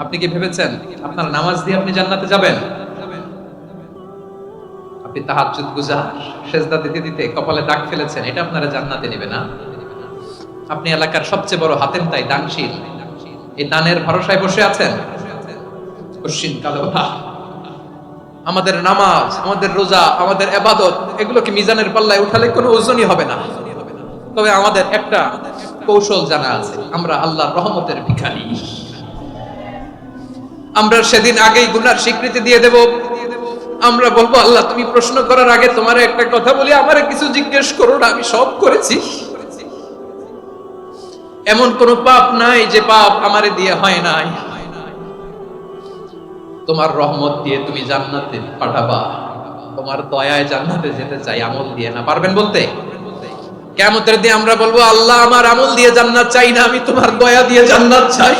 আপনি কি ভেবেছেন আপনার নামাজ দিয়ে আপনি জান্নাতে যাবেন? আপনি তাহাজ্জুদ গুজার, সেজদা দিতে দিতে কপালে দাগ ফেলেছেন, এটা আপনারা জান্নাতে নেবে না। আপনি এলাকার সবচেয়ে বড় হাতেম তাই দানশীল, এই দানের ভরসায় বসে আছেন। কশিন কালো আমাদের নামাজ, আমাদের রোজা, আমাদের ইবাদত, এগুলোকে মিজানের পাল্লায় উঠালে কোনো ওজনই হবে না। তবে আমাদের একটা কৌশল জানা আছে, আমরা আল্লাহর রহমতের ভিখারি। আমরা সেদিন আগেই গুনার স্বীকৃতি দিয়ে দেব। আমরা বলবো, আল্লাহ তুমি প্রশ্ন করার আগে তোমার একটা কথা বলি, আমারে কিছু জিজ্ঞেস করো না, আমি সব করেছি। এমন কোন পাপ নাই যে পাপ আমারে দিয়ে হয় নাই। তোমার রহমত দিয়ে তুমি জান্নাতে পাঠাবা, তোমার দয়ায় জান্নাতে যেতে চাই, আমল দিয়ে না। পারবেন বলতে? কিয়ামতের দিন আমরা বলবো, আল্লাহ আমার আমল দিয়ে জান্নাত চাই না, আমি তোমার দয়া দিয়ে জান্নাত চাই।